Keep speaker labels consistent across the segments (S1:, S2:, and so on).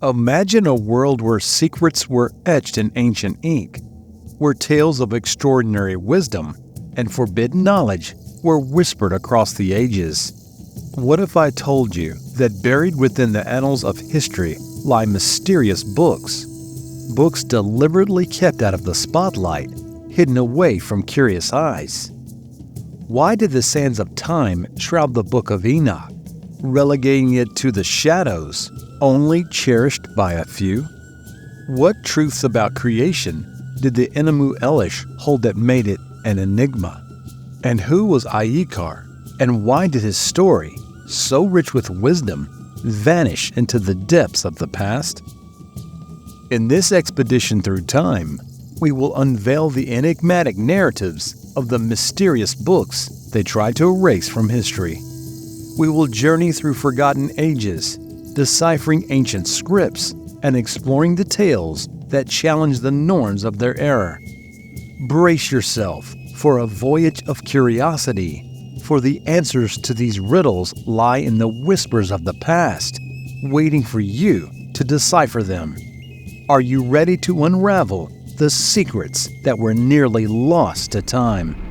S1: Imagine a world where secrets were etched in ancient ink, where tales of extraordinary wisdom and forbidden knowledge were whispered across the ages. What if I told you that buried within the annals of history lie mysterious books? Books deliberately kept out of the spotlight, hidden away from curious eyes. Why did the sands of time shroud the Book of Enoch, relegating it to the shadows, only cherished by a few? What truths about creation did the Enuma Elish hold that made it an enigma? And who was Ahikar, and why did his story, so rich with wisdom, vanish into the depths of the past? In this expedition through time, we will unveil the enigmatic narratives of the mysterious books they tried to erase from history. We will journey through forgotten ages, deciphering ancient scripts and exploring the tales that challenge the norms of their era. Brace yourself for a voyage of curiosity, for the answers to these riddles lie in the whispers of the past, waiting for you to decipher them. Are you ready to unravel the secrets that were nearly lost to time?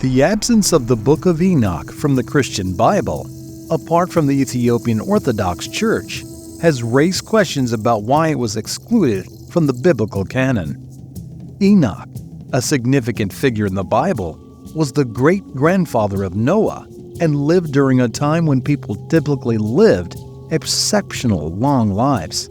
S1: The absence of the Book of Enoch from the Christian Bible, apart from the Ethiopian Orthodox Church, has raised questions about why it was excluded from the biblical canon. Enoch, a significant figure in the Bible, was the great-grandfather of Noah and lived during a time when people typically lived exceptional long lives.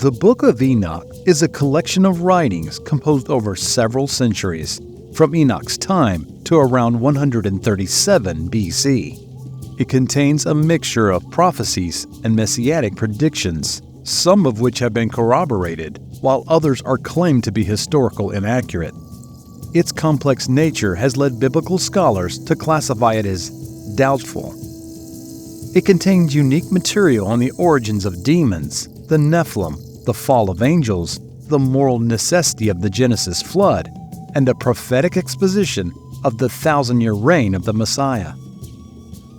S1: The Book of Enoch is a collection of writings composed over several centuries, from Enoch's time to around 137 BC. It contains a mixture of prophecies and messianic predictions, some of which have been corroborated, while others are claimed to be historical inaccurate. Its complex nature has led biblical scholars to classify it as doubtful. It contains unique material on the origins of demons, the Nephilim, the fall of angels, the moral necessity of the Genesis flood, and a prophetic exposition of the 1,000-year reign of the Messiah.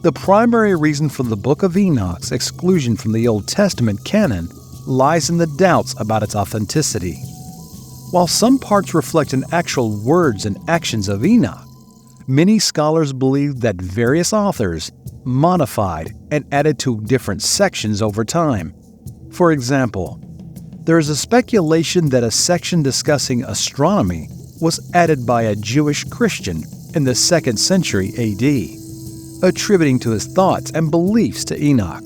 S1: The primary reason for the Book of Enoch's exclusion from the Old Testament canon lies in the doubts about its authenticity. While some parts reflect an actual words and actions of Enoch, many scholars believe that various authors modified and added to different sections over time. For example, there is a speculation that a section discussing astronomy was added by a Jewish Christian in the 2nd century AD, attributing to his thoughts and beliefs to Enoch.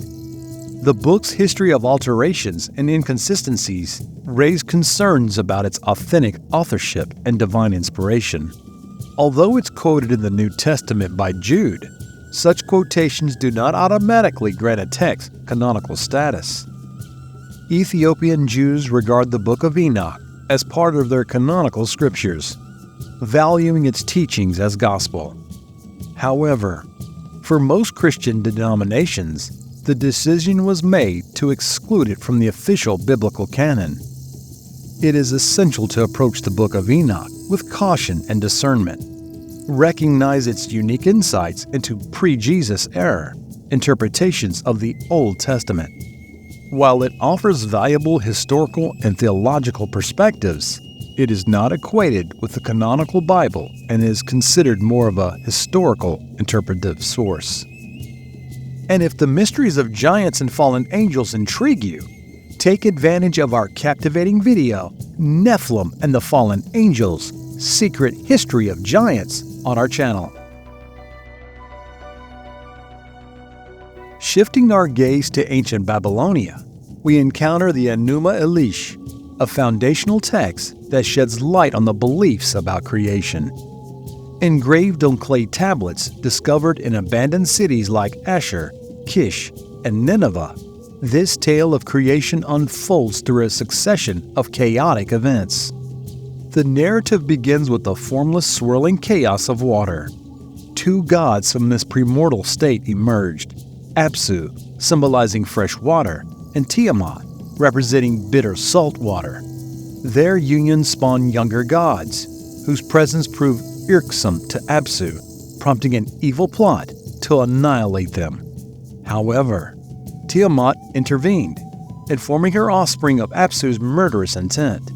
S1: The book's history of alterations and inconsistencies raised concerns about its authentic authorship and divine inspiration. Although it's quoted in the New Testament by Jude, such quotations do not automatically grant a text canonical status. Ethiopian Jews regard the Book of Enoch as part of their canonical scriptures, valuing its teachings as gospel. However, for most Christian denominations, the decision was made to exclude it from the official biblical canon. It is essential to approach the Book of Enoch with caution and discernment, recognize its unique insights into pre-Jesus era interpretations of the Old Testament. While it offers valuable historical and theological perspectives, it is not equated with the canonical Bible and is considered more of a historical interpretive source. And if the mysteries of giants and fallen angels intrigue you, take advantage of our captivating video, Nephilim and the Fallen Angels, Secret History of Giants, on our channel. Shifting our gaze to ancient Babylonia, we encounter the Enuma Elish, a foundational text that sheds light on the beliefs about creation. Engraved on clay tablets discovered in abandoned cities like Ashur, Kish, and Nineveh, this tale of creation unfolds through a succession of chaotic events. The narrative begins with the formless swirling chaos of water. Two gods from this premortal state emerged, Apsu, symbolizing fresh water, and Tiamat, representing bitter salt water. Their union spawned younger gods, whose presence proved irksome to Apsu, prompting an evil plot to annihilate them. However, Tiamat intervened, informing her offspring of Apsu's murderous intent.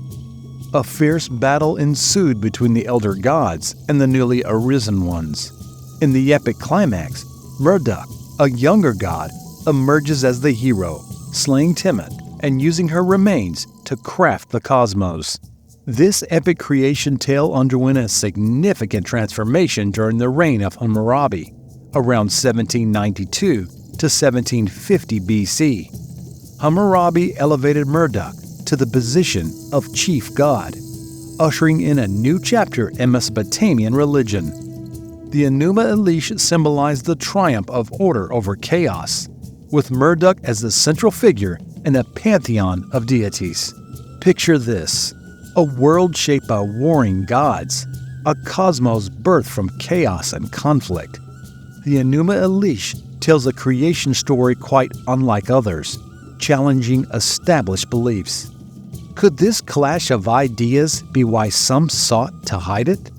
S1: A fierce battle ensued between the elder gods and the newly arisen ones. In the epic climax, Marduk, a younger god, emerges as the hero, slaying Tiamat and using her remains to craft the cosmos. This epic creation tale underwent a significant transformation during the reign of Hammurabi, around 1792 to 1750 BC. Hammurabi elevated Marduk to the position of chief god, ushering in a new chapter in Mesopotamian religion. The Enuma Elish symbolized the triumph of order over chaos, with Marduk as the central figure in a pantheon of deities. Picture this: a world shaped by warring gods, a cosmos birthed from chaos and conflict. The Enuma Elish tells a creation story quite unlike others, challenging established beliefs. Could this clash of ideas be why some sought to hide it?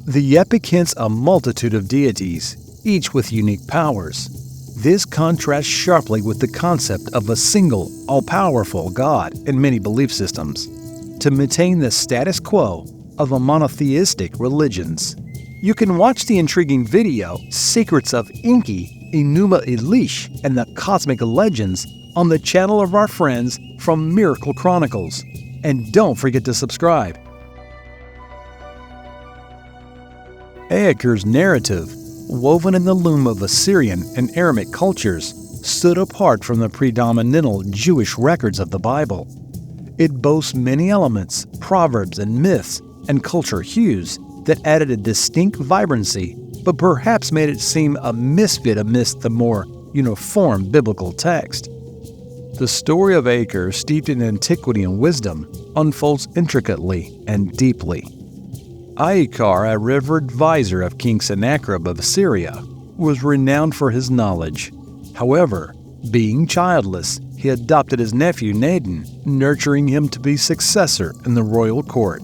S1: The epic hints a multitude of deities, each with unique powers. This contrasts sharply with the concept of a single, all-powerful God in many belief systems, to maintain the status quo of a monotheistic religions. You can watch the intriguing video, Secrets of Enki, Enuma Elish, and the Cosmic Legends on the channel of our friends from Miracle Chronicles. And don't forget to subscribe. Ahikar's narrative, woven in the loom of Assyrian and Aramaic cultures, stood apart from the predominant Jewish records of the Bible. It boasts many elements, proverbs, and myths, and culture hues that added a distinct vibrancy, but perhaps made it seem a misfit amidst the more uniform biblical text. The story of Ahikar, steeped in antiquity and wisdom, unfolds intricately and deeply. Ahikar, a revered advisor of King Sennacherib of Assyria, was renowned for his knowledge. However, being childless, he adopted his nephew Laden, nurturing him to be successor in the royal court.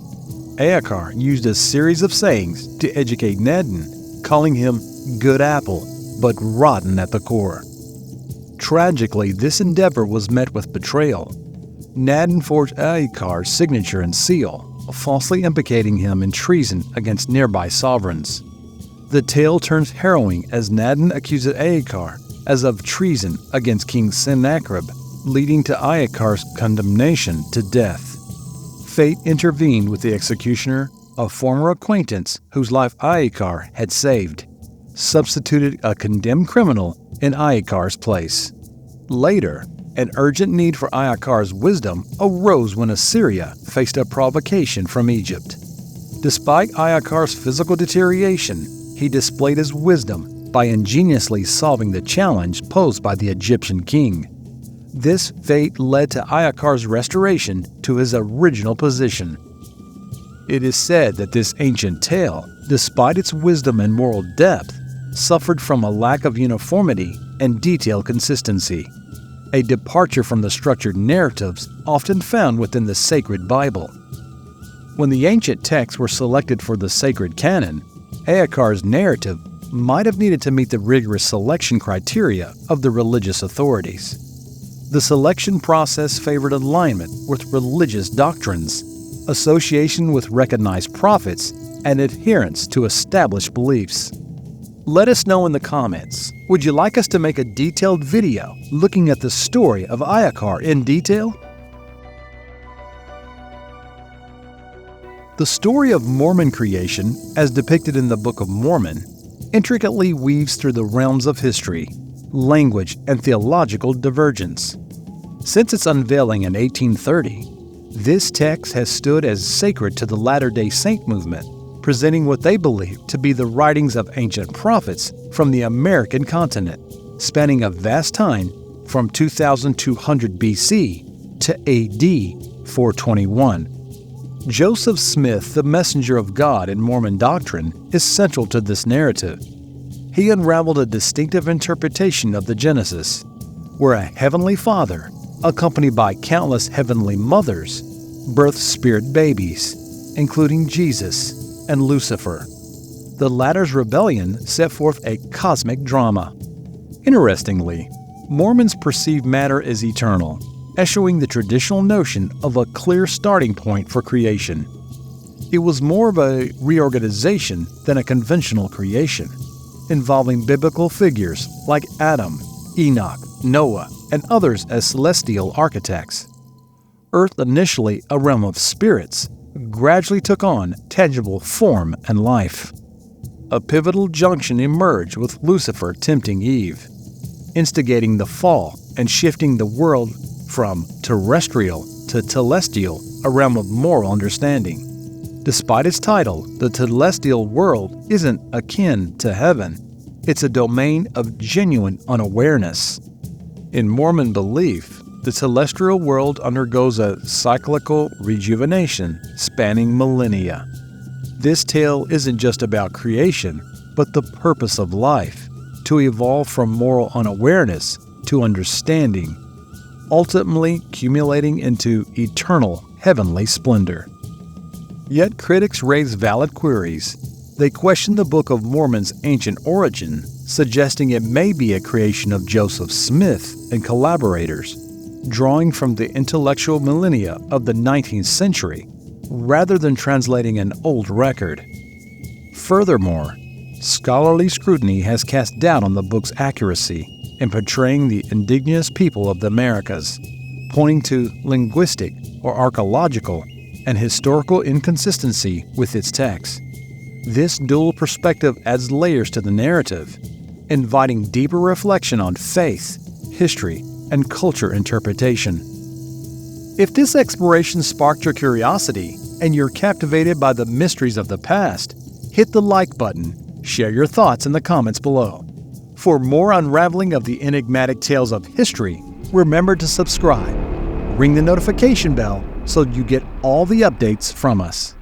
S1: Ahikar used a series of sayings to educate Laden, calling him good apple, but rotten at the core. Tragically, this endeavor was met with betrayal. Laden forged Ahikar's signature and seal, falsely implicating him in treason against nearby sovereigns. The tale turns harrowing as Laden accuses Ahikar as of treason against King Sennacherib, leading to Ahikar's condemnation to death. Fate intervened with the executioner, a former acquaintance whose life Ahikar had saved, substituted a condemned criminal in Ahikar's place. Later, an urgent need for Ahikar's wisdom arose when Assyria faced a provocation from Egypt. Despite Ahikar's physical deterioration, he displayed his wisdom by ingeniously solving the challenge posed by the Egyptian king. This fate led to Ahikar's restoration to his original position. It is said that this ancient tale, despite its wisdom and moral depth, suffered from a lack of uniformity and detailed consistency, a departure from the structured narratives often found within the sacred Bible. When the ancient texts were selected for the sacred canon, Ahikar's narrative might have needed to meet the rigorous selection criteria of the religious authorities. The selection process favored alignment with religious doctrines, association with recognized prophets, and adherence to established beliefs. Let us know in the comments, would you like us to make a detailed video looking at the story of Ahikar in detail? The story of Mormon creation, as depicted in the Book of Mormon, intricately weaves through the realms of history, language, and theological divergence. Since its unveiling in 1830, this text has stood as sacred to the Latter-day Saint movement, presenting what they believe to be the writings of ancient prophets from the American continent, spanning a vast time from 2200 BC to AD 421. Joseph Smith, the messenger of God in Mormon doctrine, is central to this narrative. He unraveled a distinctive interpretation of the Genesis, where a heavenly Father, accompanied by countless heavenly mothers, birthed spirit babies, including Jesus and Lucifer. The latter's rebellion set forth a cosmic drama. Interestingly, Mormons perceive matter as eternal, eschewing the traditional notion of a clear starting point for creation. It was more of a reorganization than a conventional creation, involving biblical figures like Adam, Enoch, Noah, and others as celestial architects. Earth, initially a realm of spirits, gradually took on tangible form and life. A pivotal junction emerged with Lucifer tempting Eve, instigating the fall and shifting the world from terrestrial to telestial, a realm of moral understanding. Despite its title, the telestial world isn't akin to heaven. It's a domain of genuine unawareness. In Mormon belief, the celestial world undergoes a cyclical rejuvenation spanning millennia. This tale isn't just about creation, but the purpose of life, to evolve from moral unawareness to understanding, ultimately accumulating into eternal heavenly splendor. Yet critics raise valid queries. They question the Book of Mormon's ancient origin, suggesting it may be a creation of Joseph Smith and collaborators, drawing from the intellectual millennia of the 19th century, rather than translating an old record. Furthermore, scholarly scrutiny has cast doubt on the book's accuracy in portraying the indigenous people of the Americas, pointing to linguistic or archaeological and historical inconsistency with its text. This dual perspective adds layers to the narrative, inviting deeper reflection on faith, history, and culture interpretation. If this exploration sparked your curiosity and you're captivated by the mysteries of the past, hit the like button, share your thoughts in the comments below. For more unraveling of the enigmatic tales of history, remember to subscribe. Ring the notification bell so you get all the updates from us.